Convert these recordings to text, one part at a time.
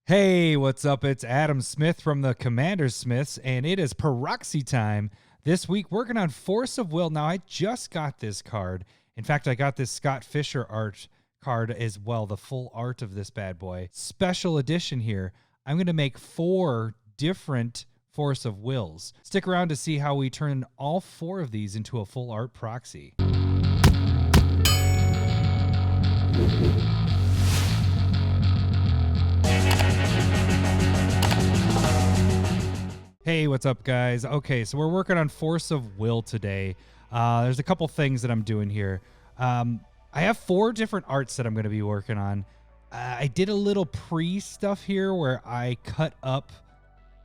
Hey, what's up? It's Adam Smith from the CommanderSmiths, and it is Proxy time. This week, working on Force of Will. Now, I just got this card. In fact, I got this Scott Fisher art card as well, the full art of this bad boy. Special edition here. I'm going to make 4 different Force of Wills. Stick around to see how we turn all 4 of these into a full art proxy. Hey, what's up, guys? Okay, so we're working on Force of Will today. There's a couple things that I'm doing here. I have 4 different arts that I'm going to be working on. I did a little pre-stuff here where I cut up.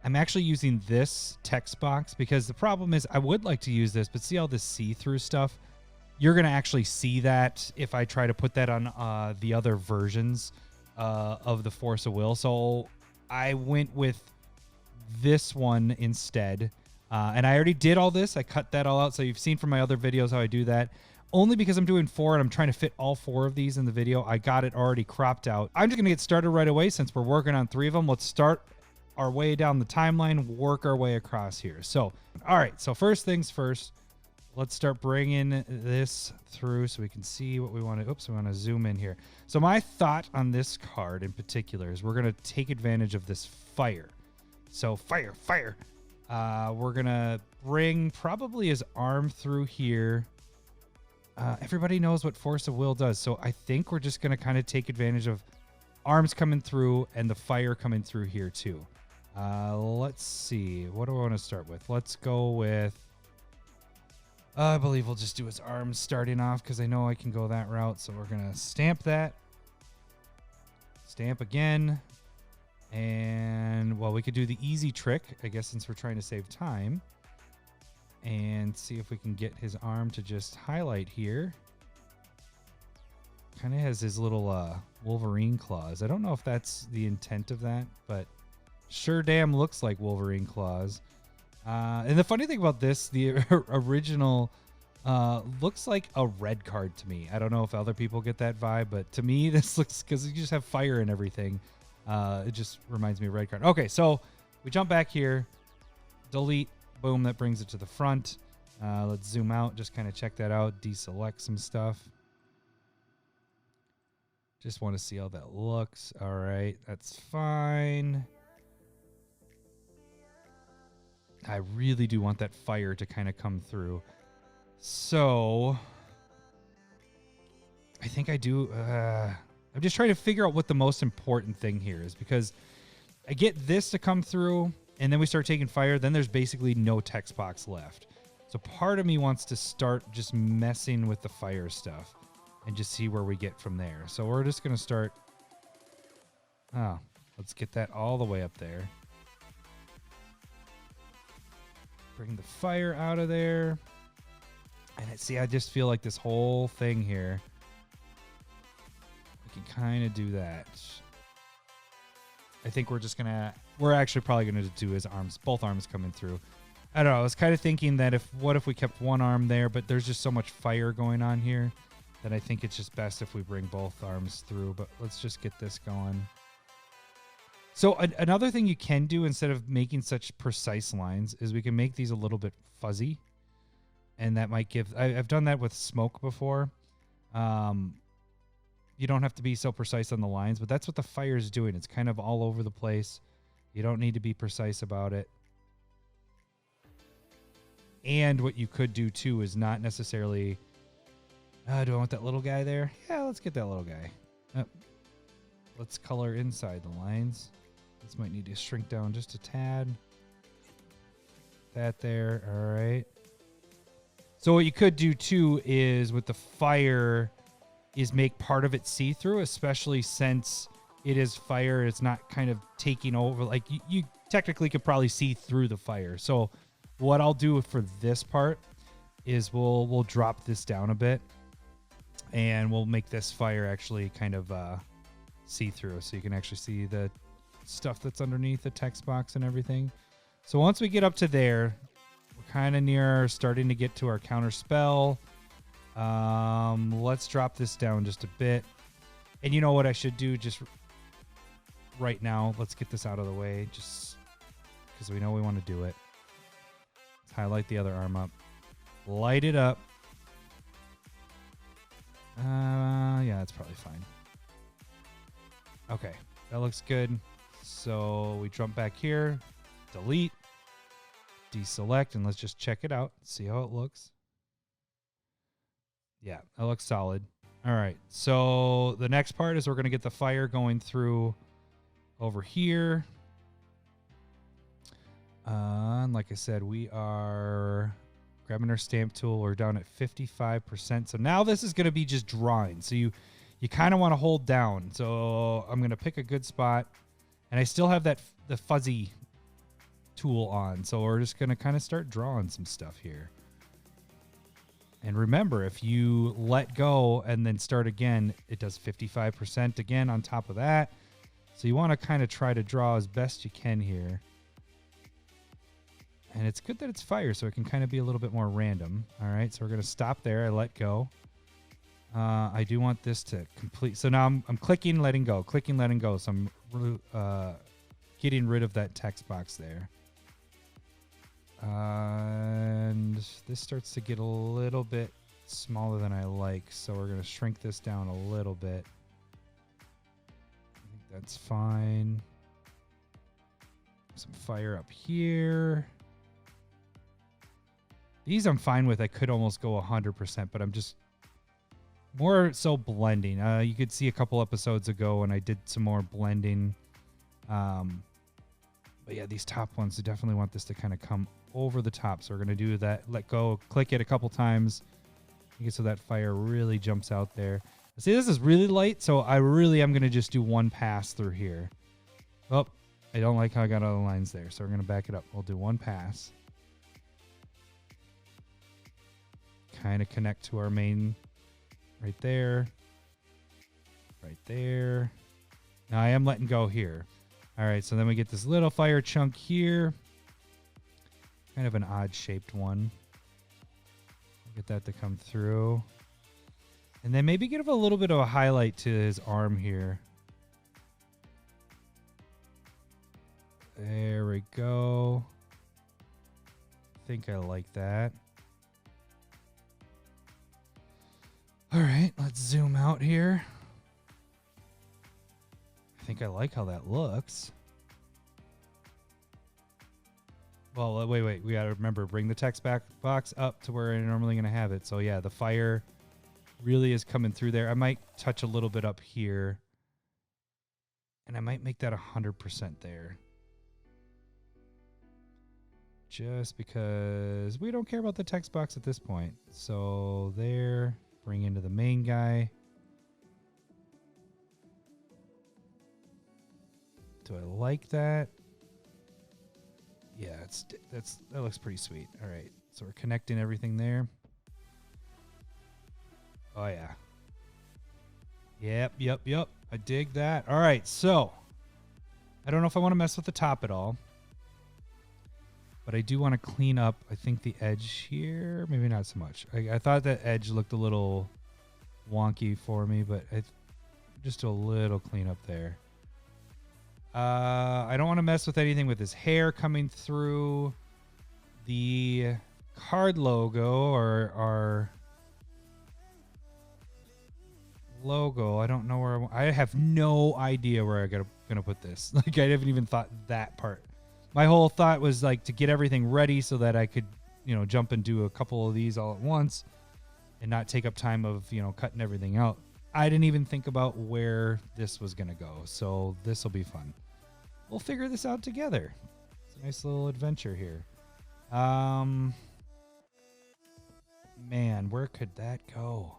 I'm actually using this text box because the problem is I would like to use this, but see all this see-through stuff? You're going to actually see that if I try to put that on the other versions of the Force of Will. So I went with this one instead, and I already did all this. I cut that all out, so you've seen from my other videos how I do that. Only because I'm doing 4 and I'm trying to fit all 4 of these in the video, I got it already cropped out. I'm just gonna get started right away since we're working on 3 of them. Let's start our way down the timeline, work our way across here. So all right, so first things first, let's start bringing this through so we can see what we want to. Oops, we want to zoom in here. So my thought on this card in particular is we're going to take advantage of this fire. So fire. We're going to bring probably his arm through here. Everybody knows what Force of Will does. So I think we're just going to kind of take advantage of arms coming through and the fire coming through here too. Let's see. What do I want to start with? Let's go with... I believe we'll just do his arms starting off because I know I can go that route. So we're going to stamp that. Stamp again. And, well, we could do the easy trick, I guess, since we're trying to save time. And see if we can get his arm to just highlight here. Kind of has his little Wolverine claws. I don't know if that's the intent of that, but sure damn looks like Wolverine claws. And the funny thing about this, the original looks like a red card to me. I don't know if other people get that vibe, but to me, this looks, because you just have fire and everything. It just reminds me of red card. Okay, so we jump back here, delete, boom, that brings it to the front. Let's zoom out, just kind of check that out, deselect some stuff. Just want to see how that looks. All right, that's fine. I really do want that fire to kind of come through. So I think I do... I'm just trying to figure out what the most important thing here is, because I get this to come through and then we start taking fire. Then there's basically no text box left. So part of me wants to start just messing with the fire stuff and just see where we get from there. So we're just going to start. Oh, let's get that all the way up there. Bring the fire out of there. And see, I just feel like this whole thing here, can kind of do that. I think we're actually probably gonna do his arms, both arms coming through. I don't know, I was kind of thinking that what if we kept one arm there, but there's just so much fire going on here that I think it's just best if we bring both arms through. But let's just get this going. So another thing you can do instead of making such precise lines is we can make these a little bit fuzzy, and that might give... I've done that with smoke before. You don't have to be so precise on the lines, but that's what the fire is doing. It's kind of all over the place. You don't need to be precise about it. And what you could do too is not necessarily... do I want that little guy there? Yeah, let's get that little guy. Let's color inside the lines. This might need to shrink down just a tad. That there. All right. So what you could do too is with the fire... is make part of it see-through, especially since it is fire. It's not kind of taking over. Like you technically could probably see through the fire. So what I'll do for this part is we'll drop this down a bit and we'll make this fire actually kind of see-through, so you can actually see the stuff that's underneath the text box and everything. So once we get up to there, we're kind of near starting to get to our counter spell. Let's drop this down just a bit. And you know what I should do? Just right now. Let's get this out of the way just because we know we want to do it. Let's highlight the other arm up. Light it up. Yeah, that's probably fine. Okay, that looks good. So we jump back here, delete, deselect, and let's just check it out. See how it looks. Yeah, that looks solid. All right, so the next part is we're going to get the fire going through over here. And like I said, we are grabbing our stamp tool. We're down at 55%. So now this is going to be just drawing. So you kind of want to hold down. So I'm going to pick a good spot. And I still have the fuzzy tool on. So we're just going to kind of start drawing some stuff here. And remember, if you let go and then start again, it does 55% again on top of that. So you want to kind of try to draw as best you can here. And it's good that it's fire, so it can kind of be a little bit more random. All right, so we're going to stop there. I let go. I do want this to complete. So now I'm clicking, letting go, clicking, letting go. So I'm getting rid of that text box there. And this starts to get a little bit smaller than I like, so we're going to shrink this down a little bit. I think that's fine. Some fire up here. These I'm fine with. I could almost go 100%, but I'm just more so blending. You could see a couple episodes ago when I did some more blending. But yeah, these top ones, I definitely want this to kind of come over the top. So we're going to do that. Let go, click it a couple times. So that fire really jumps out there. See, this is really light, so I really am going to just do one pass through here. Oh, I don't like how I got all the lines there, so we're going to back it up. We'll do one pass. Kind of connect to our main right there. Right there. Now I am letting go here. All right, so then we get this little fire chunk here. Kind of an odd shaped one. Get that to come through. And then maybe give a little bit of a highlight to his arm here. There we go. I think I like that. All right, let's zoom out here. I think I like how that looks. Well, wait. We got to remember, bring the text box up to where I'm normally going to have it. So, yeah, the fire really is coming through there. I might touch a little bit up here. And I might make that 100% there. Just because we don't care about the text box at this point. So, there. Bring into the main guy. Do I like that? Yeah, that looks pretty sweet. All right, so we're connecting everything there. Oh yeah. Yep. I dig that. All right, so I don't know if I want to mess with the top at all, but I do want to clean up, I think, the edge here. Maybe not so much. I thought that edge looked a little wonky for me, but just a little cleanup there. I don't want to mess with anything with his hair coming through the card logo or our logo. I don't know where I have no idea where I'm gonna put this. Like, I haven't even thought that part. My whole thought was like to get everything ready so that I could, jump and do a couple of these all at once and not take up time of, cutting everything out. I didn't even think about where this was going to go. So this will be fun. We'll figure this out together. It's a nice little adventure here. Man, where could that go?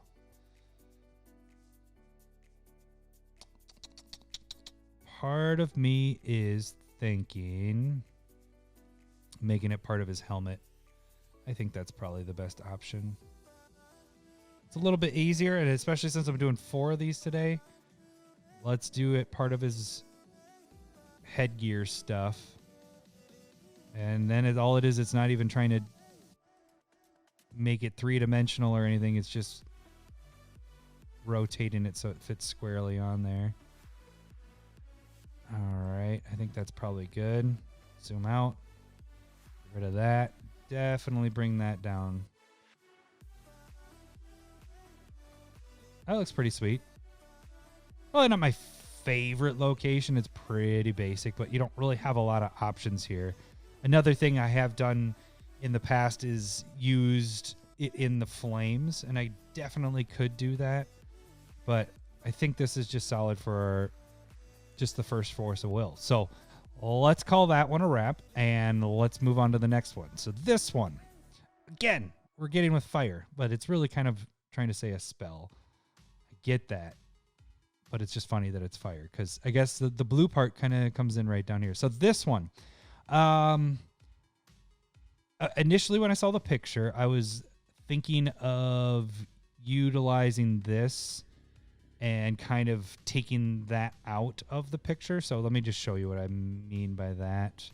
Part of me is thinking making it part of his helmet. I think that's probably the best option. It's a little bit easier, and especially since I'm doing 4 of these today, let's do it part of his headgear stuff. And then all it is, it's not even trying to make it 3-dimensional or anything. It's just rotating it so it fits squarely on there. All right, I think that's probably good. Zoom out. Get rid of that. Definitely bring that down. That looks pretty sweet. Well, not my favorite location. It's pretty basic, but you don't really have a lot of options here. Another thing I have done in the past is used it in the flames, and I definitely could do that, but I think this is just solid for just the first Force of Will. So let's call that one a wrap, and let's move on to the next one. So this one, again, we're getting with fire, but it's really kind of trying to say a spell. I get that, but it's just funny that it's fire, because I guess the blue part kind of comes in right down here. So this one, initially when I saw the picture, I was thinking of utilizing this and kind of taking that out of the picture. So let me just show you what I mean by that.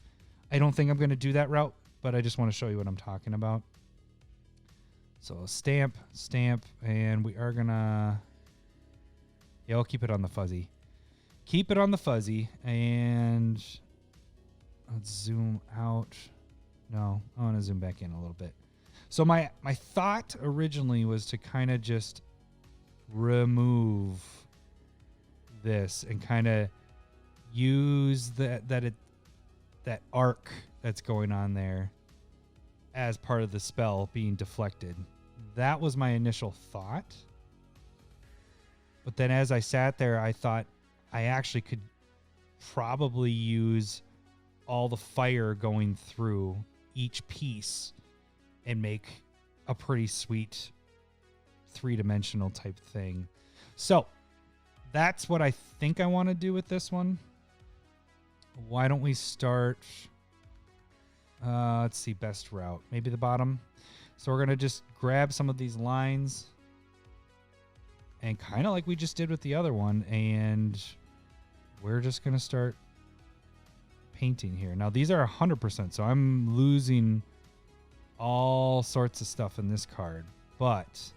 I don't think I'm going to do that route, but I just want to show you what I'm talking about. So stamp, and we are going to... Yeah, I'll keep it on the fuzzy. Keep it on the fuzzy, and let's zoom out. No, I want to zoom back in a little bit. So my thought originally was to kind of just remove this and kind of use that arc that's going on there as part of the spell being deflected. That was my initial thought. But then as I sat there, I thought I actually could probably use all the fire going through each piece and make a pretty sweet three-dimensional type thing. So that's what I think I want to do with this one. Why don't we start... let's see, best route. Maybe the bottom. So we're going to just grab some of these lines, and kind of like we just did with the other one, and we're just going to start painting here. Now, these are 100%, so I'm losing all sorts of stuff in this card, but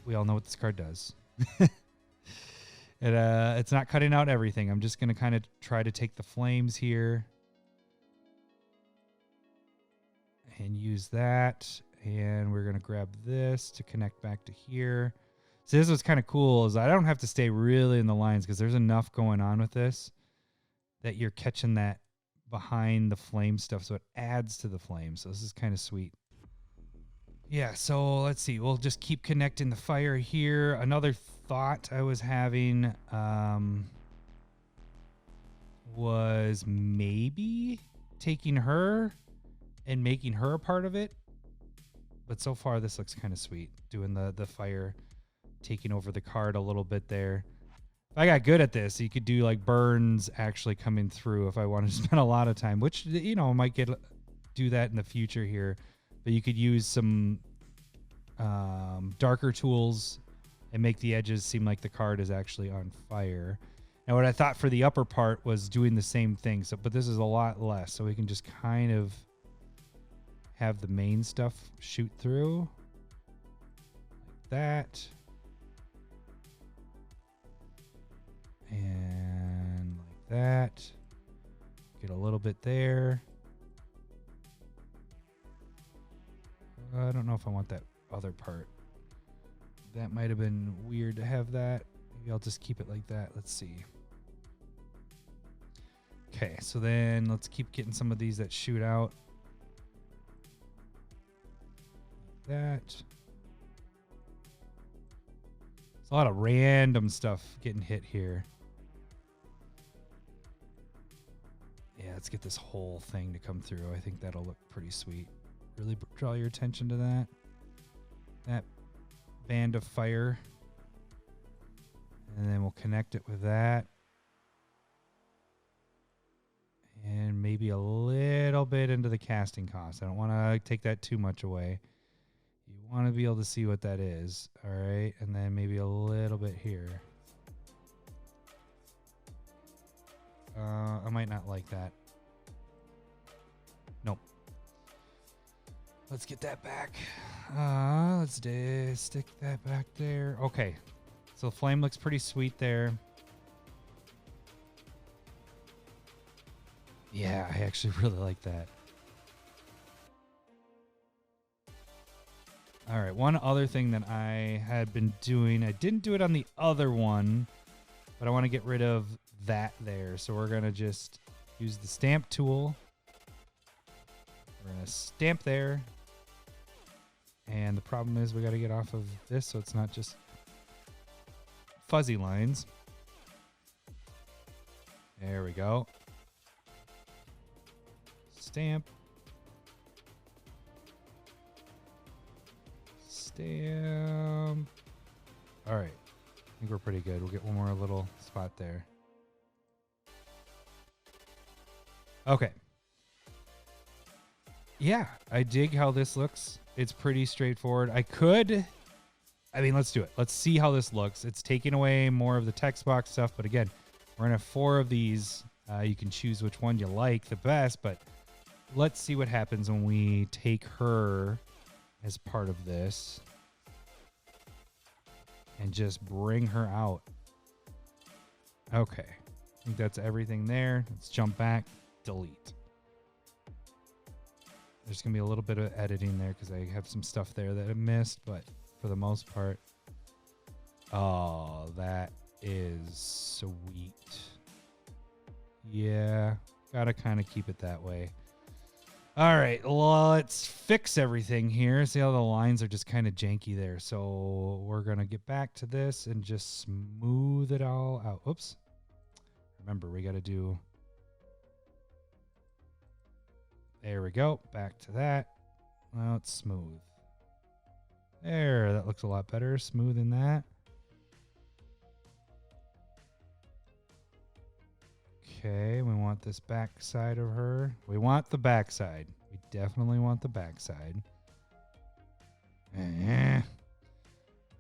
we all know what this card does. It's not cutting out everything. I'm just going to kind of try to take the flames here and use that. And we're going to grab this to connect back to here. So this was kind of cool, is I don't have to stay really in the lines because there's enough going on with this that you're catching that behind the flame stuff. So it adds to the flame. So this is kind of sweet. Yeah, so let's see. We'll just keep connecting the fire here. Another thought I was having was maybe taking her and making her a part of it. But so far, this looks kind of sweet, doing the fire, taking over the card a little bit there. If I got good at this, you could do like burns actually coming through if I wanted to spend a lot of time, which, you know, might do that in the future here. But you could use some darker tools and make the edges seem like the card is actually on fire. Now, what I thought for the upper part was doing the same thing. So, but this is a lot less, so we can just kind of have the main stuff shoot through like that, and like that. Get a little bit there. I don't know if I want that other part. That might have been weird to have that. Maybe I'll just keep it like that. Let's see. Okay, so then let's keep getting some of these that shoot out. That. There's a lot of random stuff getting hit here. Yeah, let's get this whole thing to come through. I think that'll look pretty sweet. Really draw your attention to that. That band of fire. And then we'll connect it with that. And maybe a little bit into the casting cost. I don't want to take that too much away. You want to be able to see what that is. All right. And then maybe a little bit here. I might not like that. Nope. Let's get that back. Let's stick that back there. Okay. So the flame looks pretty sweet there. Yeah, I actually really like that. All right, one other thing that I had been doing, I didn't do it on the other one, but I want to get rid of that there. So we're going to just use the stamp tool. We're going to stamp there. And the problem is we got to get off of this so it's not just fuzzy lines. There we go. Stamp. Stamp. All right. I think we're pretty good. We'll get one more little spot there. Okay. Yeah, I dig how this looks. It's pretty straightforward. I mean, let's do it. Let's see how this looks. It's taking away more of the text box stuff, but again, we're going to have 4 of these. You can choose which one you like the best, but let's see what happens when we take her as part of this and just bring her out. Okay. I think that's everything there. Let's jump back, delete. There's going to be a little bit of editing there because I have some stuff there that I missed, but for the most part, oh, that is sweet. Yeah, gotta kind of keep it that way. All right, let's fix everything here. See how the lines are just kind of janky there. So we're going to get back to this and just smooth it all out. Oops. Remember, we got to do... There we go. Back to that. Now it's smooth. There, that looks a lot better. Smoothing that. Okay, we want this back side of her. We want the back side. We definitely want the back side.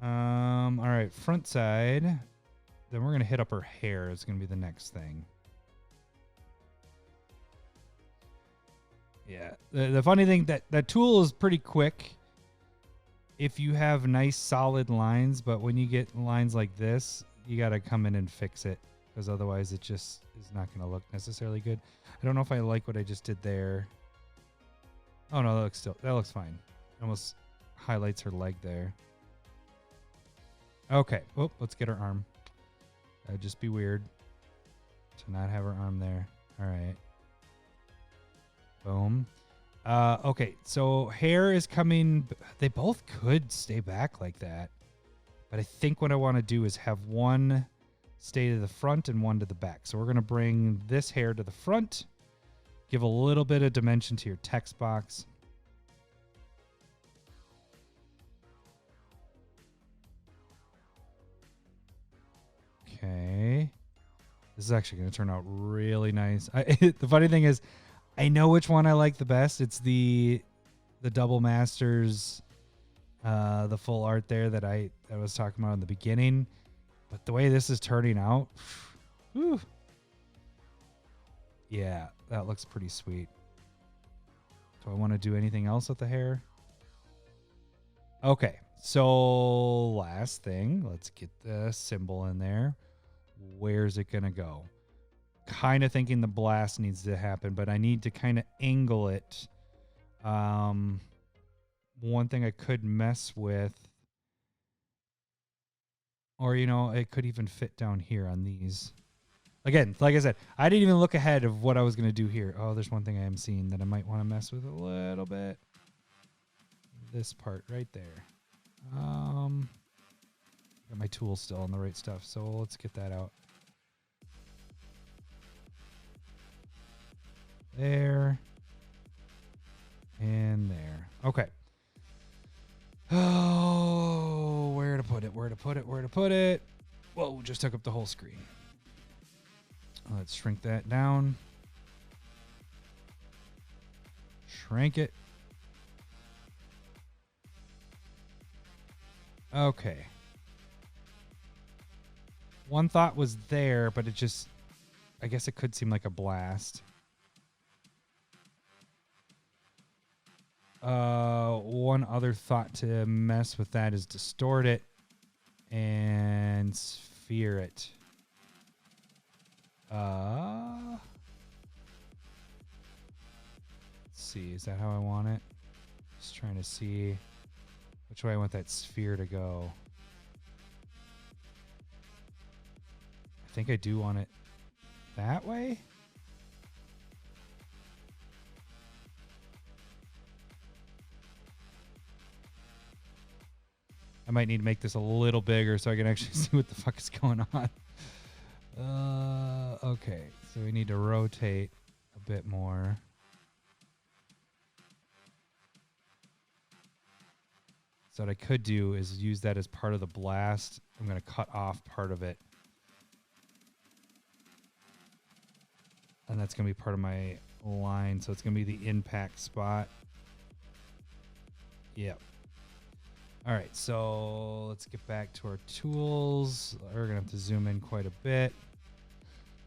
All right, front side. Then we're going to hit up her hair. It's going to be the next thing. Yeah, the funny thing, that tool is pretty quick if you have nice solid lines, but when you get lines like this, you got to come in and fix it because otherwise it just is not going to look necessarily good. I don't know if I like what I just did there. Oh no, that looks fine. Almost highlights her leg there. Okay, oh, let's get her arm. That'd just be weird to not have her arm there. All right. Boom. Okay, so hair is coming. They both could stay back like that. But I think what I want to do is have one stay to the front and one to the back. So we're going to bring this hair to the front. Give a little bit of dimension to your text box. Okay. This is actually going to turn out really nice. The funny thing is, I know which one I like the best. It's the double masters, the full art there that I was talking about in the beginning. But the way this is turning out, whew, yeah, that looks pretty sweet. Do I want to do anything else with the hair? Okay, so last thing, let's get the symbol in there. Where's it going to go? Kind of thinking the blast needs to happen, but I need to kind of angle it. One thing I could mess with, or, you know, it could even fit down here on these. Again, like I said, I didn't even look ahead of what I was going to do here. Oh, there's one thing I am seeing that I might want to mess with a little bit. This part right there. Got my tool still on the right stuff, so let's get that out. There. And there. Okay. Oh, where to put it? Where to put it? Where to put it? Whoa, just took up the whole screen. Let's shrink that down. Shrink it. Okay. One thought was there, but it just, I guess it could seem like a blast. One other thought to mess with that is distort it and sphere it. see. Is that how I want it? Just trying to see which way I want that sphere to go. I think I do want it that way. I might need to make this a little bigger so I can actually see what the fuck is going on. Okay, so we need to rotate a bit more. So what I could do is use that as part of the blast. I'm going to cut off part of it. And that's going to be part of my line. So it's going to be the impact spot. Yep. All right, so let's get back to our tools. We're going to have to zoom in quite a bit.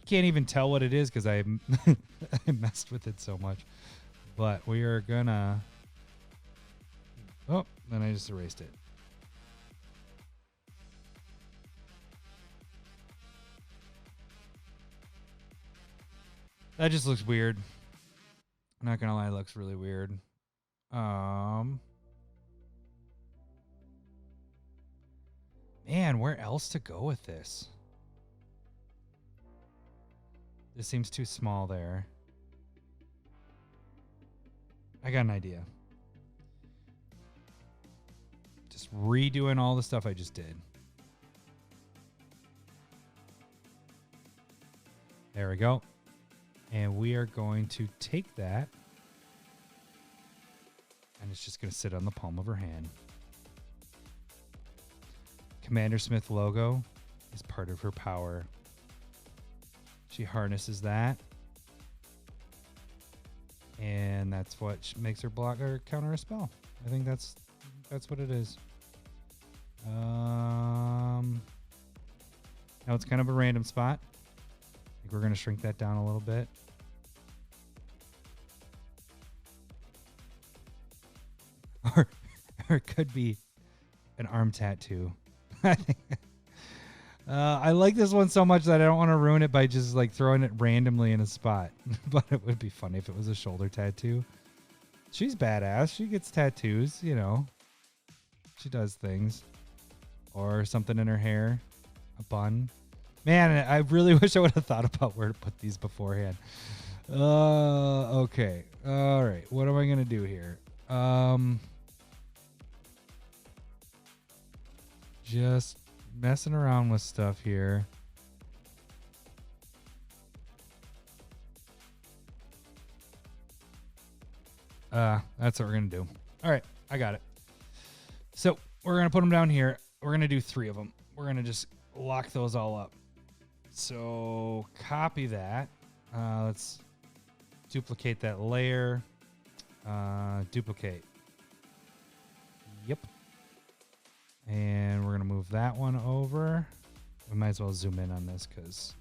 Can't even tell what it is because I messed with it so much. But we are going to... Oh, then I just erased it. That just looks weird. I'm not going to lie, it looks really weird. Man, where else to go with this? This seems too small there. I got an idea. Just redoing all the stuff I just did. There we go. And we are going to take that. And it's just going to sit on the palm of her hand. CommanderSmith logo is part of her power. She harnesses that. And that's what makes her block or counter a spell. I think that's what it is. Now it's kind of a random spot. I think we're going to shrink that down a little bit. Or it could be an arm tattoo. I like this one so much that I don't want to ruin it by just like throwing it randomly in a spot. But it would be funny if it was a shoulder tattoo. She's badass. She gets tattoos, you know. She does things. Or something in her hair. A bun. Man, I really wish I would have thought about where to put these beforehand. Okay. All right. What am I going to do here? Just messing around with stuff here. That's what we're going to do. All right. I got it. So we're going to put them down here. We're going to do 3 of them. We're going to just lock those all up. So copy that. Let's duplicate that layer. Duplicate. Yep. And we're going to move that one over. We might as well zoom in on this because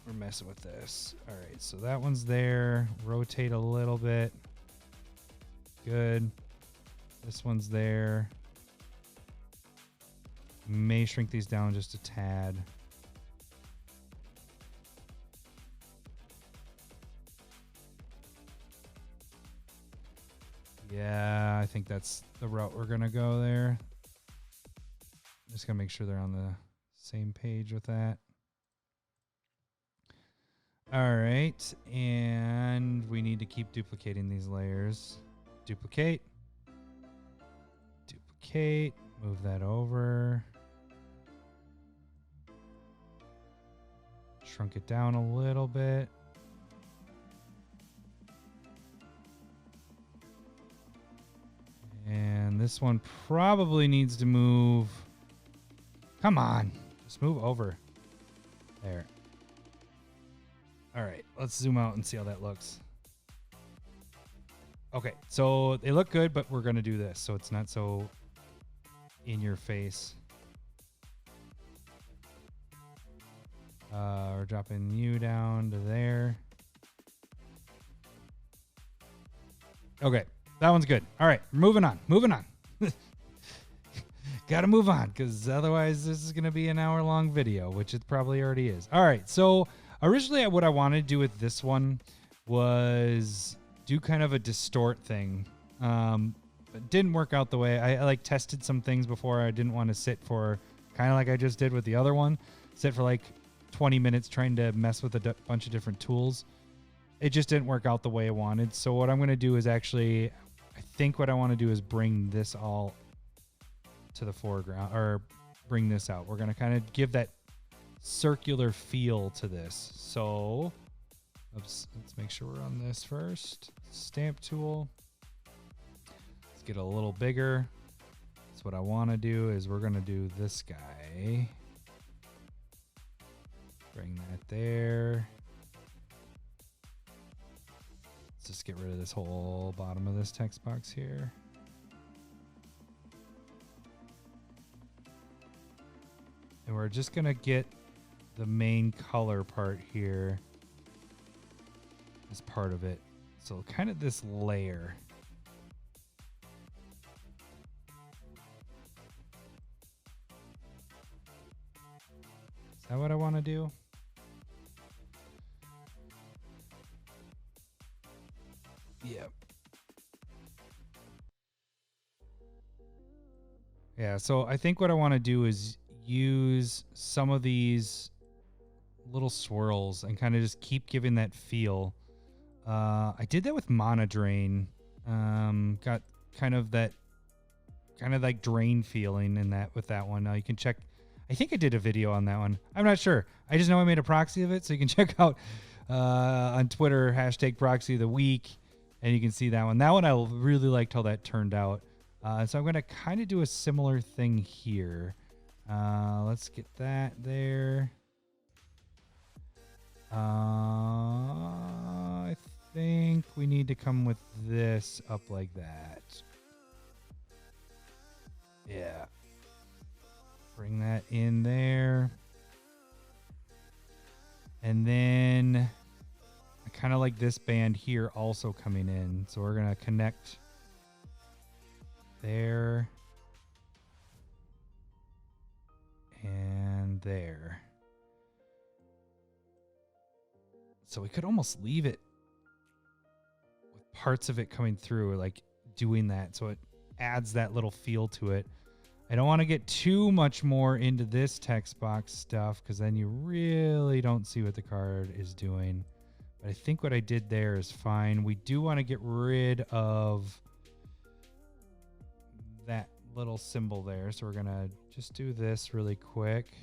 we're messing with this. All right, so that one's there. Rotate a little bit. Good. This one's there. May shrink these down just a tad. Yeah, I think that's the route we're going to go there. Just going to make sure they're on the same page with that. All right, and we need to keep duplicating these layers. Duplicate. Duplicate. Move that over. Shrunk it down a little bit. And this one probably needs to move. Come on. Just move over. There. All right. Let's zoom out and see how that looks. Okay. So they look good, but we're going to do this so it's not so in your face. We're dropping you down to there. Okay. That one's good. All right, moving on. Got to move on because otherwise this is going to be an hour-long video, which it probably already is. All right, so originally what I wanted to do with this one was do kind of a distort thing. It didn't work out the way I like tested some things before. I didn't want to sit for kind of like I just did with the other one, sit for like 20 minutes trying to mess with a bunch of different tools. It just didn't work out the way I wanted. So what I'm going to do is actually, I think what I want to do is bring this all to the foreground, or bring this out. We're going to kind of give that circular feel to this. So let's make sure we're on this first. Stamp tool. Let's get a little bigger. So what I want to do is we're going to do this guy. Bring that there. Let's just get rid of this whole bottom of this text box here. And we're just going to get the main color part here as part of it. So kind of this layer. Is that what I want to do? Yep. Yeah, so I think what I want to do is use some of these little swirls and kind of just keep giving that feel. I did that with Mana Drain. Got kind of like drain feeling in that with that one. Now you can check. I think I did a video on that one. I'm not sure. I just know I made a proxy of it, so you can check out on Twitter #Proxy of the Week, and you can see that one. That one I really liked how that turned out. So I'm going to kind of do a similar thing here. Let's get that there. I think we need to come with this up like that. Yeah. Bring that in there. And then I kind of like this band here also coming in. So we're going to connect there and there. So we could almost leave it with parts of it coming through, like doing that. So it adds that little feel to it. I don't want to get too much more into this text box stuff because then you really don't see what the card is doing. But I think what I did there is fine. We do want to get rid of that little symbol there. So we're going to just do this really quick.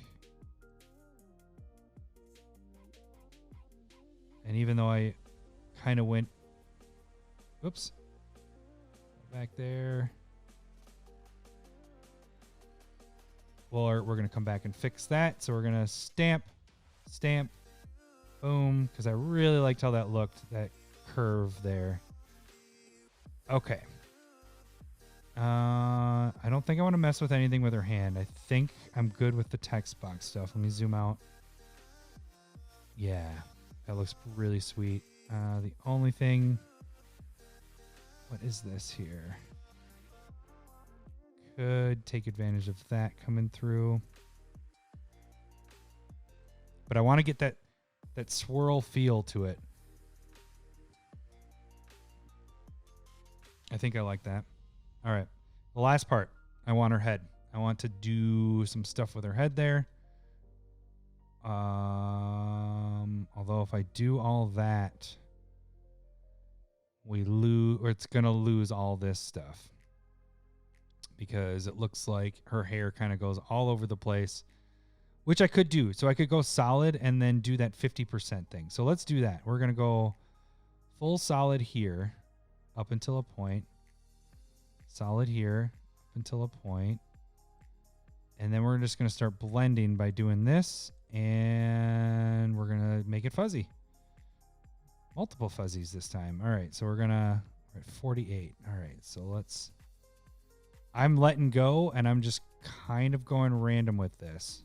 And even though I kind of went, oops, back there. Well, we're going to come back and fix that. So we're going to stamp, boom, because I really liked how that looked, that curve there. Okay. I don't think I want to mess with anything with her hand. I think I'm good with the text box stuff. Let me zoom out. Yeah, that looks really sweet. The only thing, what is this here? Could take advantage of that coming through. But I want to get that swirl feel to it. I think I like that. All right. The last part, I want her head. I want to do some stuff with her head there. Although if I do all that, we lose, or it's going to lose all this stuff. Because it looks like her hair kind of goes all over the place, which I could do. So I could go solid and then do that 50% thing. So let's do that. We're going to go full solid here up until a point. Solid here up until a point. And then we're just going to start blending by doing this. And we're going to make it fuzzy. Multiple fuzzies this time. All right. So we're at 48. All right. So I'm letting go, and I'm just kind of going random with this.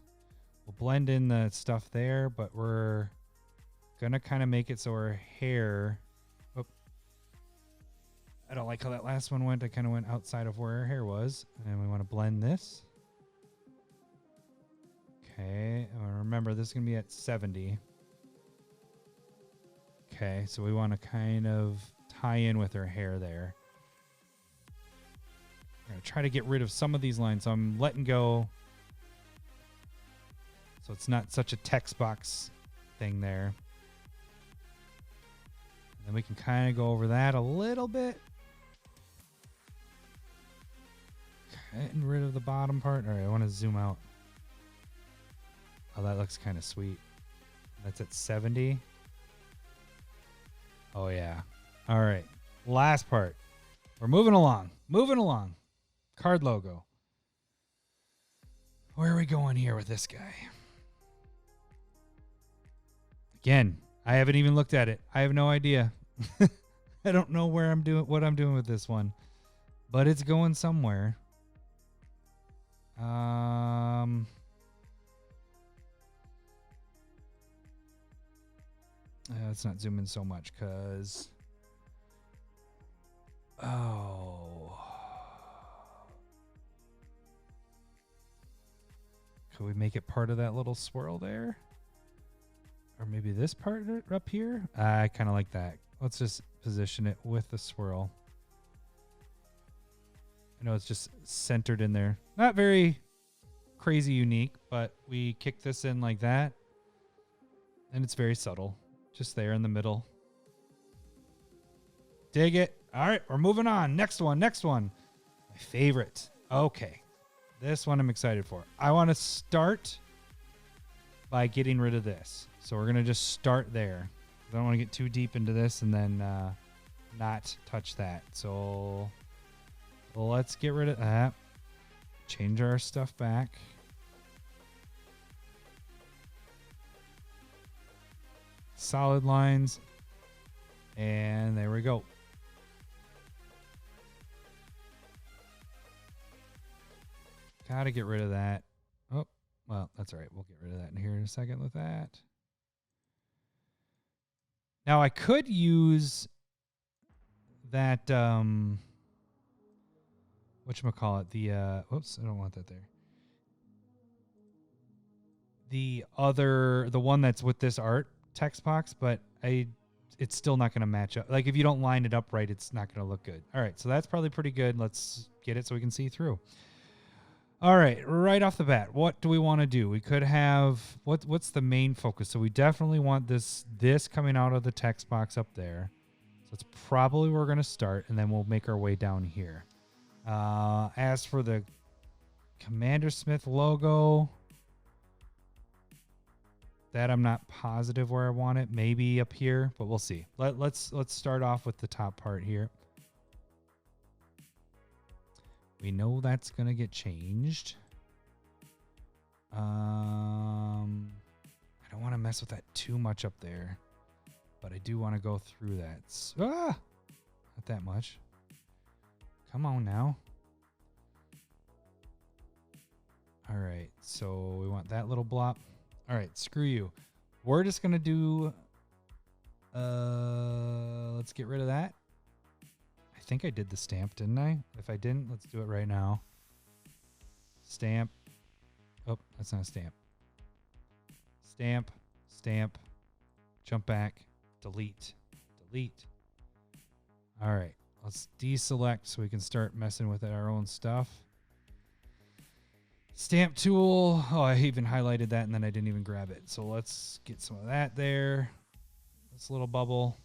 We'll blend in the stuff there, but we're going to kind of make it so her hair... Oh, I don't like how that last one went. I kind of went outside of where her hair was. And we want to blend this. Okay. Remember, this is going to be at 70. Okay, so we want to kind of tie in with her hair there. I'm going to try to get rid of some of these lines. So I'm letting go. So it's not such a text box thing there. And then we can kind of go over that a little bit. Getting rid of the bottom part. All right, I want to zoom out. Oh, that looks kind of sweet. That's at 70. Oh, yeah. All right. Last part. We're moving along. Moving along. Card logo. Where are we going here with this guy? Again, I haven't even looked at it. I have no idea. I don't know where I'm doing, what I'm doing with this one, but it's going somewhere. Let's not zoom in so much because, could we make it part of that little swirl there? Or maybe this part up here? I kind of like that. Let's just position it with the swirl. I know it's just centered in there. Not very crazy unique, but we kick this in like that. And it's very subtle. Just there in the middle. Dig it. All right, we're moving on. Next one, next one. My favorite. Okay. This one I'm excited for. I want to start by getting rid of this. So we're going to just start there. I don't want to get too deep into this and then not touch that. So let's get rid of that. Change our stuff back. Solid lines. And there we go. Gotta get rid of that. Oh, well, that's all right. We'll get rid of that in here in a second with that. Now I could use that, whatchamacallit, the, oops, I don't want that there. The one that's with this art text box, but it's still not going to match up. Like if you don't line it up right, it's not going to look good. All right, so that's probably pretty good. Let's get it so we can see through. All right, right off the bat, what do we want to do? We could have, what's the main focus? So we definitely want this coming out of the text box up there. So it's probably where we're going to start, and then we'll make our way down here. As for the CommanderSmith logo, that I'm not positive where I want it. Maybe up here, but we'll see. Let's start off with the top part here. We know that's going to get changed. I don't want to mess with that too much up there, but I do want to go through that. Not that much. Come on now. All right, so we want that little blob. All right, screw you. We're just going to do, let's get rid of that. I think I did the stamp, didn't I? If I didn't, let's do it right now. Stamp. Oh, that's not a stamp. Stamp, stamp, jump back, delete, delete. All right, let's deselect so we can start messing with our own stuff. Stamp tool. Oh, I even highlighted that and then I didn't even grab it. So let's get some of that there. This little bubble.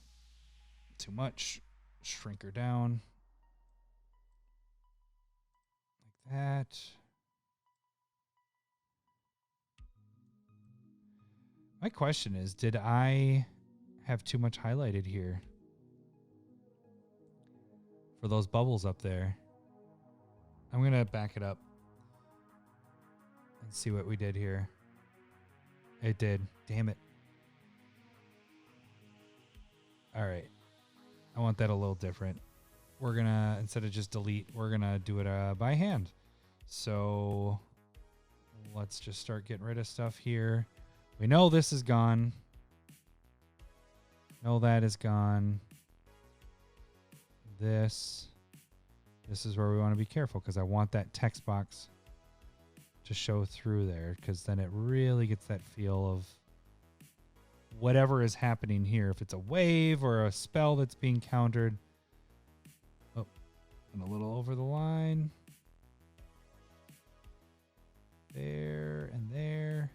Too much. Shrink her down. Like that. My question is, did I have too much highlighted here? For those bubbles up there. I'm going to back it up. And see what we did here. It did. Damn it. All right. I want that a little different. We're going to, instead of just delete, we're going to do it by hand. So let's just start getting rid of stuff here. We know this is gone. Know that is gone. This is where we want to be careful because I want that text box to show through there because then it really gets that feel of whatever is happening here. If it's a wave or a spell that's being countered. Oh, and a little over the line. There and there.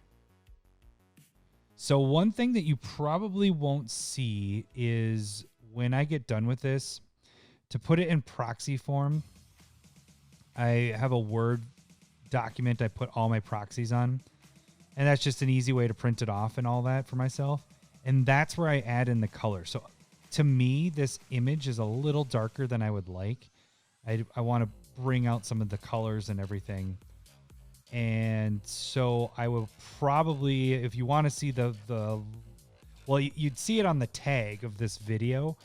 So one thing that you probably won't see is when I get done with this, to put it in proxy form, I have a Word document I put all my proxies on. And that's just an easy way to print it off and all that for myself. And that's where I add in the color. So to me, this image is a little darker than I would like. I want to bring out some of the colors and everything. And so I will probably, if you want to see well, you'd see it on the tag of this video.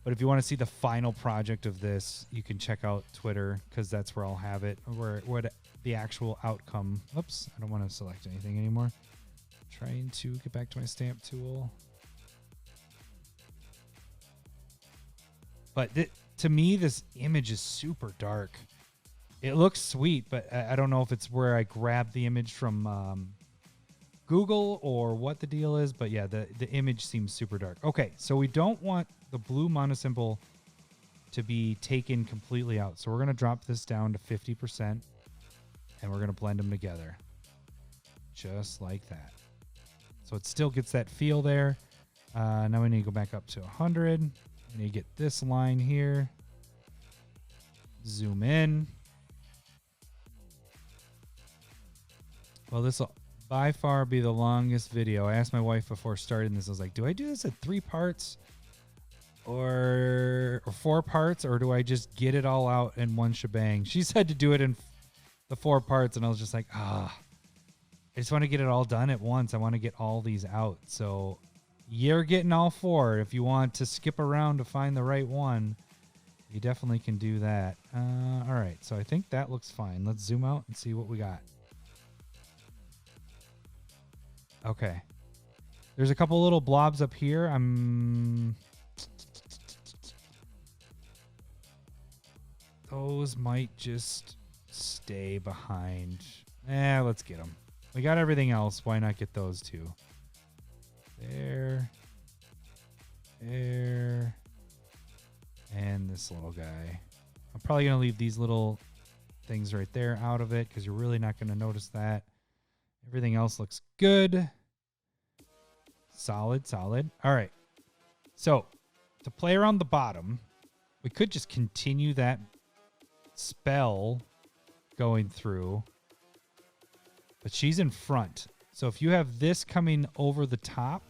But if you want to see the final project of this, you can check out Twitter because that's where I'll have it. Where the actual outcome. Oops, I don't want to select anything anymore. Trying to get back to my stamp tool. But to me, this image is super dark. It looks sweet, but I don't know if it's where I grabbed the image from Google or what the deal is. But yeah, the image seems super dark. Okay, so we don't want the blue monosymbol to be taken completely out. So we're going to drop this down to 50%. And we're going to blend them together. Just like that. So it still gets that feel there. Now we need to go back up to 100. We need to get this line here. Zoom in. Well, this will by far be the longest video. I asked my wife before starting this. I was like, do I do this at 3 parts? Or 4 parts? Or do I just get it all out in one shebang? She said to do it in the 4 parts, and I was just like, I just want to get it all done at once. I want to get all these out. So you're getting all 4. If you want to skip around to find the right one, you definitely can do that. All right, so I think that looks fine. Let's zoom out and see what we got. Okay. There's a couple little blobs up here. Those might just stay behind. Let's get them. We got everything else. Why not get those two? There. There. And this little guy. I'm probably going to leave these little things right there out of it because you're really not going to notice that. Everything else looks good. Solid, solid. All right. So to play around the bottom, we could just continue that spell going through, but she's in front. So if you have this coming over the top,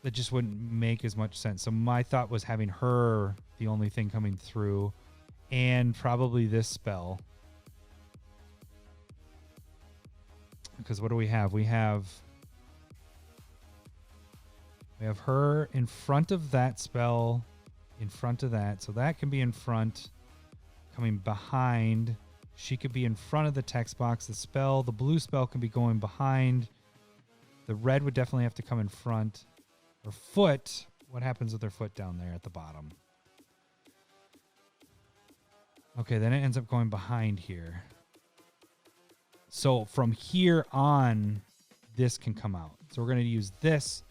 that just wouldn't make as much sense. So my thought was having her the only thing coming through, and probably this spell. Because what do we have? We have her in front of that spell, in front of that. So that can be in front. Coming behind, she could be in front of the text box. The spell, the blue spell, can be going behind. The red would definitely have to come in front. Her foot, what happens with her foot down there at the bottom? Okay, then it ends up going behind here. So from here on, this can come out. So we're going to use this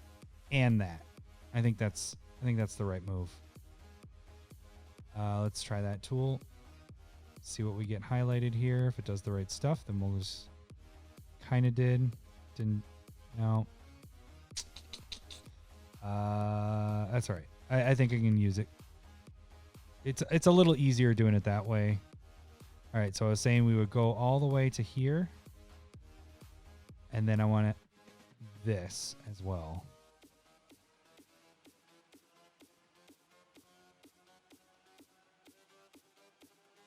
and that. I think that's the right move. Let's try that tool. See what we get highlighted here. If it does the right stuff, then we'll just kind of didn't. No. That's all right. I think I can use it. It's a little easier doing it that way. All right, so I was saying we would go all the way to here. And then I want it this as well.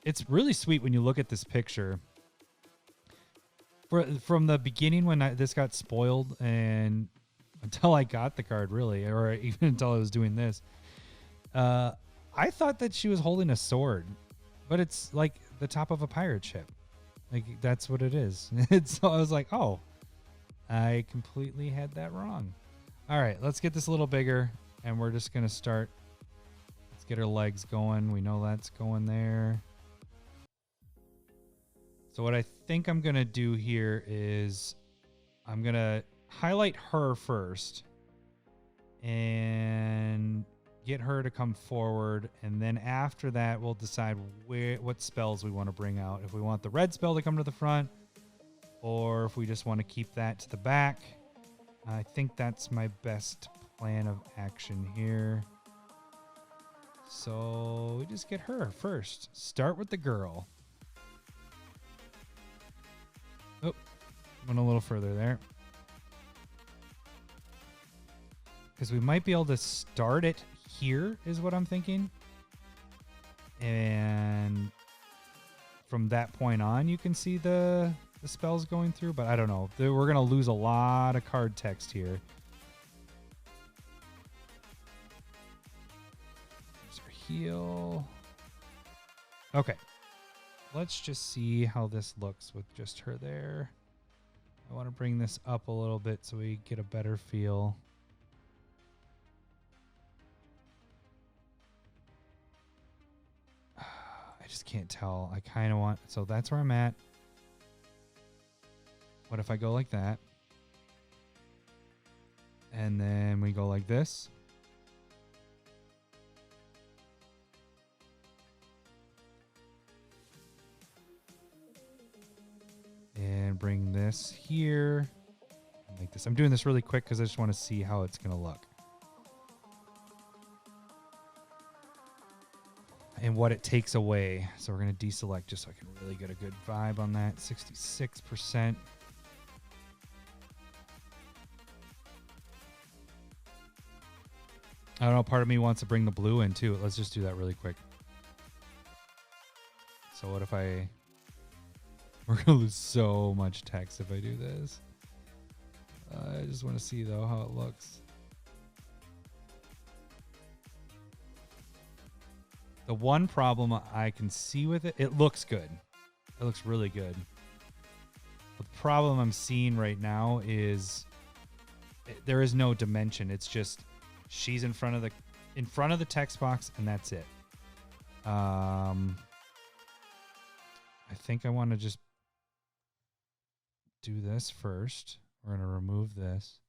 It's really sweet when you look at this picture. From the beginning when this got spoiled and until I got the card, really, or even until I was doing this, I thought that she was holding a sword, but it's like the top of a pirate ship. Like, that's what it is. So I was like, oh, I completely had that wrong. All right, let's get this a little bigger, and we're just going to start. Let's get her legs going. We know that's going there. So what I think I'm going to do here is I'm going to highlight her first and get her to come forward, and then after that we'll decide what spells we want to bring out. If we want the red spell to come to the front, or if we just want to keep that to the back. I think that's my best plan of action here. So we just get her first. Start with the girl. Oh, went a little further there. Because we might be able to start it here is what I'm thinking. And from that point on, you can see the spells going through, but I don't know. We're going to lose a lot of card text here. There's our heal. Okay. Let's just see how this looks with just her there. I want to bring this up a little bit so we get a better feel. I just can't tell. I kind of want... So that's where I'm at. What if I go like that? And then we go like this. And bring this here. Like this. I'm doing this really quick because I just want to see how it's going to look. And what it takes away. So we're going to deselect just so I can really get a good vibe on that. 66%. I don't know, part of me wants to bring the blue in too. Let's just do that really quick. So what if we're going to lose so much text if I do this. I just want to see though how it looks. The one problem I can see with it, it looks good. It looks really good. But the problem I'm seeing right now is there is no dimension. It's just she's in front of the text box and that's it. I think I want to just do this first. We're going to remove this.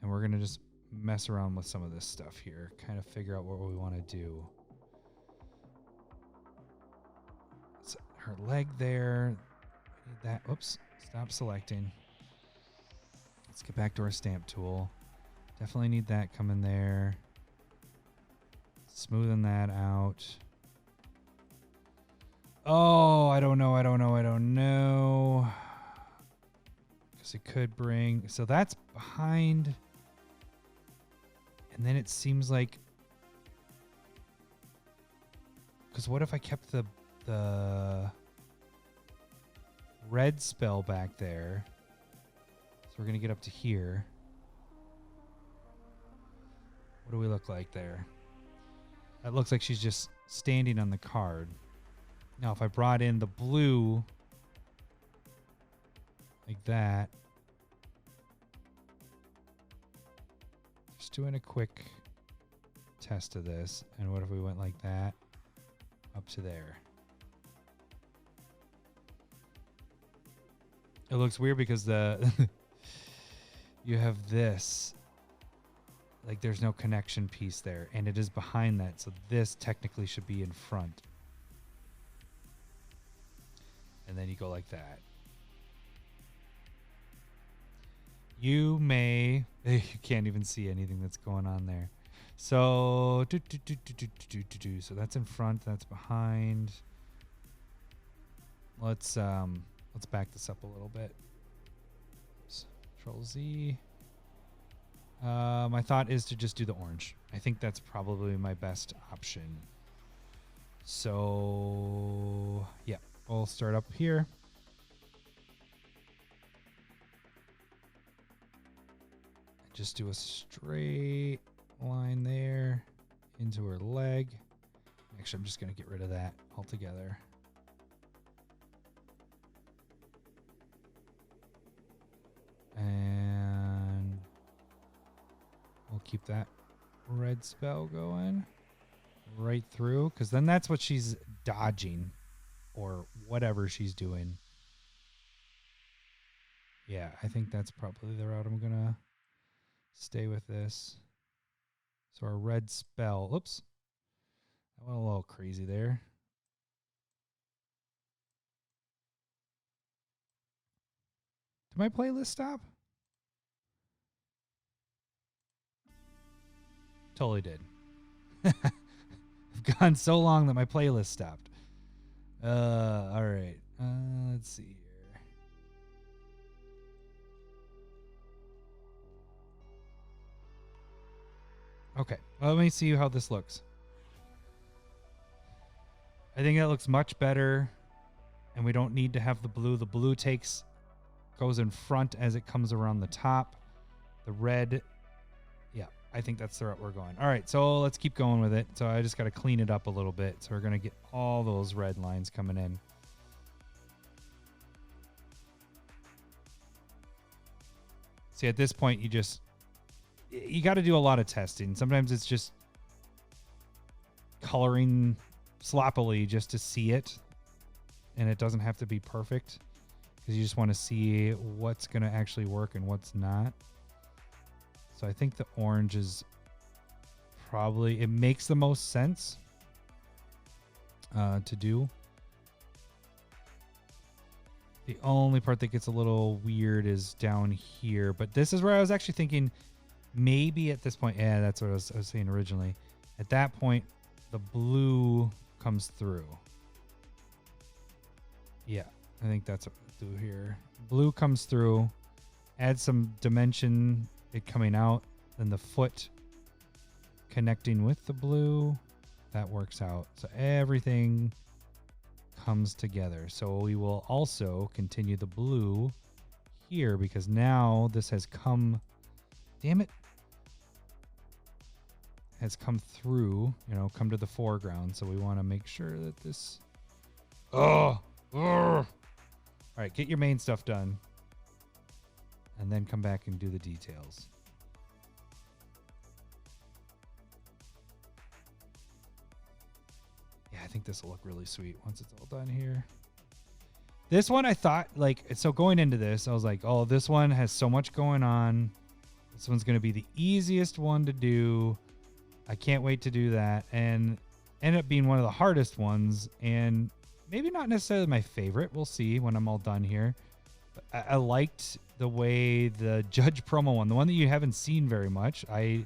And we're going to just mess around with some of this stuff here. Kind of figure out what we want to do. So her leg there. That. Oops. Stop selecting. Let's get back to our stamp tool. Definitely need that coming there. Smoothing that out. Oh, I don't know. Because it could bring... So that's behind. And then it seems like... Because what if I kept the red spell back there? So we're going to get up to here. What do we look like there? That looks like she's just standing on the card. Now, if I brought in the blue like that, just doing a quick test of this. And what if we went like that up to there? It looks weird because you have this. Like there's no connection piece there, and it is behind that, so this technically should be in front. And then you go like that. You can't even see anything that's going on there. So, so that's in front, that's behind. Let's back this up a little bit. Control Z. My thought is to just do the orange. I think that's probably my best option. So, yeah, we'll start up here. Just do a straight line there into her leg. Actually, I'm just going to get rid of that altogether. And we'll keep that red spell going right through, because then that's what she's dodging or whatever she's doing. Yeah, I think that's probably the route I'm going to stay with this. So our red spell, oops, I went a little crazy there. Did my playlist stop? Totally did. I've gone so long that my playlist stopped. All right. Let's see here. Okay. Well, let me see how this looks. I think that looks much better, and we don't need to have the blue. The blue goes in front as it comes around the top. The red, yeah, I think that's the route we're going. All right, so let's keep going with it. So I just got to clean it up a little bit. So we're going to get all those red lines coming in. See, at this point, you got to do a lot of testing. Sometimes it's just coloring sloppily just to see it, and it doesn't have to be perfect because you just want to see what's going to actually work and what's not. So I think the orange is probably, it makes the most sense to do. The only part that gets a little weird is down here, but this is where I was actually thinking maybe at this point, yeah, that's what I was saying originally. At that point, the blue comes through. Yeah, I think that's what we'll do here. Blue comes through, add some dimension, it coming out, then the foot connecting with the blue, that works out. So everything comes together. So we will also continue the blue here because now this has come, damn it, has come through, come to the foreground. So we want to make sure that this, all right, get your main stuff done and then come back and do the details. Yeah, I think this will look really sweet once it's all done here. This one I thought, so going into this, I was like, oh, this one has so much going on. This one's going to be the easiest one to do. I can't wait to do that. And ended up being one of the hardest ones and maybe not necessarily my favorite. We'll see when I'm all done here. But I liked the way the Judge promo one, the one that you haven't seen very much. I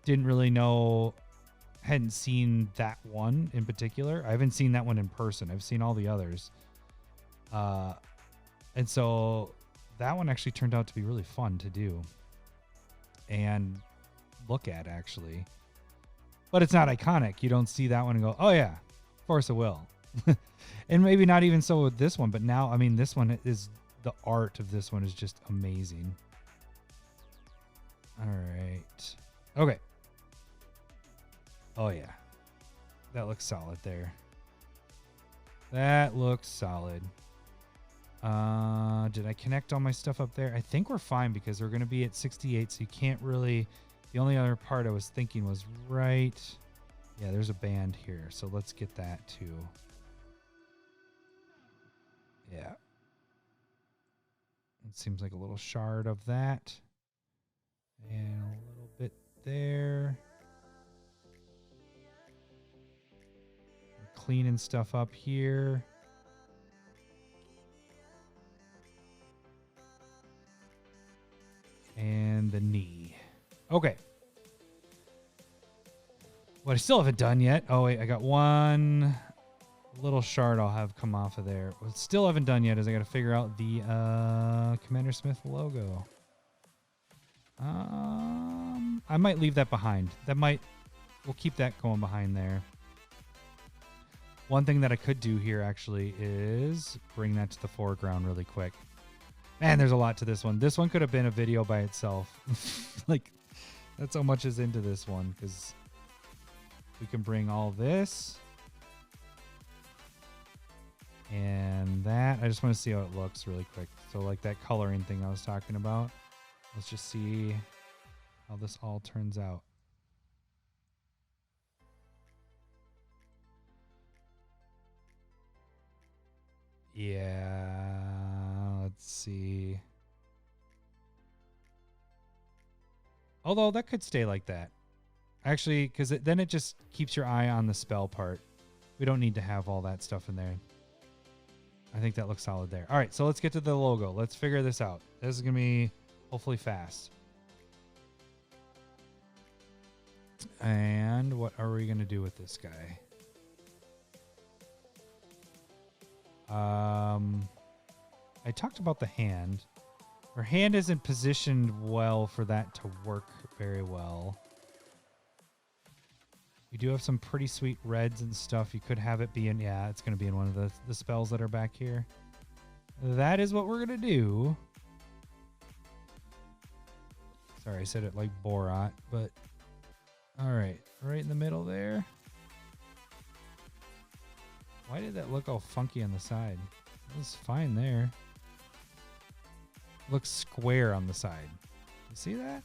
didn't really know, hadn't seen that one in particular. I haven't seen that one in person. I've seen all the others. And so that one actually turned out to be really fun to do and look at, actually. But it's not iconic. You don't see that one and go, oh yeah, Force of Will. And maybe not even so with this one, but now, I mean, this one is, the art of this one is just amazing. All right. Okay. Oh yeah. That looks solid there. That looks solid. Did I connect all my stuff up there? I think we're fine because we're going to be at 68, so you can't really... The only other part I was thinking was right... Yeah, there's a band here, so let's get that too. Yeah. It seems like a little shard of that. And a little bit there. Cleaning stuff up here. And the knee. Okay. What I still haven't done yet. Oh, wait. I got one little shard I'll have come off of there. What I still haven't done yet is I got to figure out the CommanderSmith logo. I might leave that behind. We'll keep that going behind there. One thing that I could do here actually is bring that to the foreground really quick. Man, there's a lot to this one. This one could have been a video by itself. Like, that's how much is into this one, because we can bring all this and that. I just want to see how it looks really quick. So like that coloring thing I was talking about. Let's just see how this all turns out. Yeah, let's see. Although that could stay like that. Actually, because then it just keeps your eye on the spell part. We don't need to have all that stuff in there. I think that looks solid there. All right, so let's get to the logo. Let's figure this out. This is going to be hopefully fast. And what are we going to do with this guy? I talked about the hand. Our hand isn't positioned well for that to work very well. You do have some pretty sweet reds and stuff. You could have it be in, yeah, it's going to be in one of the spells that are back here. That is what we're going to do. Sorry, I said it like Borat, but all right, right in the middle there. Why did that look all funky on the side? It was fine there. Looks square on the side. You see that?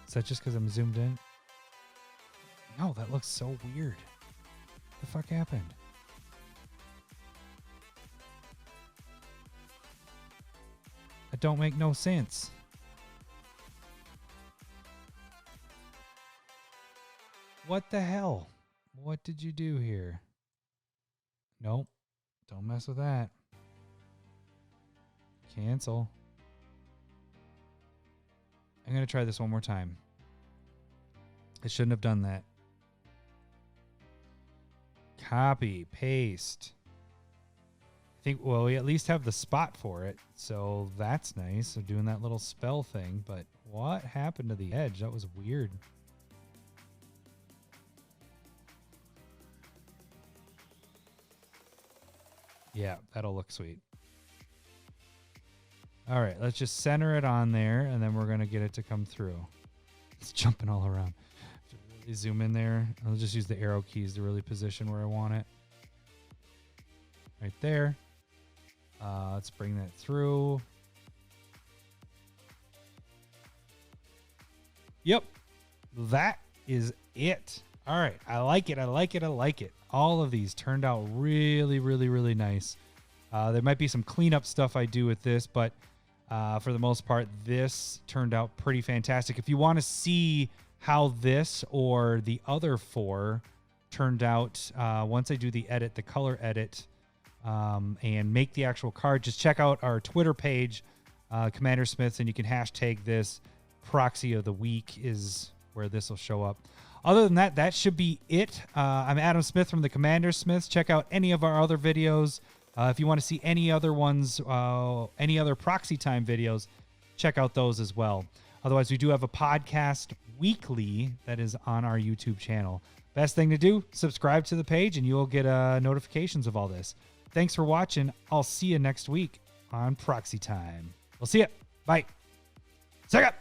Is that just because I'm zoomed in? No, that looks so weird. What the fuck happened? That don't make no sense. What the hell? What did you do here? Nope. Don't mess with that. Cancel. I'm going to try this one more time. I shouldn't have done that. Copy, paste. I think, well, we at least have the spot for it, so that's nice. So doing that little spell thing, but what happened to the edge? That was weird. Yeah, that'll look sweet. All right, let's just center it on there, and then we're going to get it to come through. It's jumping all around. Really zoom in there. I'll just use the arrow keys to really position where I want it. Right there. Let's bring that through. Yep, that is it. All right, I like it, I like it, I like it. All of these turned out really, really, really nice. There might be some cleanup stuff I do with this, but for the most part, this turned out pretty fantastic. If you want to see how this or the other four turned out, once I do the edit, the color edit, and make the actual card, just check out our Twitter page, CommanderSmith, and you can hashtag this. Proxy of the week is where this will show up. Other than that, that should be it. I'm Adam Smith from the CommanderSmiths. Check out any of our other videos. If you want to see any other ones, any other Proxy Time videos, check out those as well. Otherwise, we do have a podcast weekly that is on our YouTube channel. Best thing to do, subscribe to the page and you'll get notifications of all this. Thanks for watching. I'll see you next week on Proxy Time. We'll see you. Bye. Second.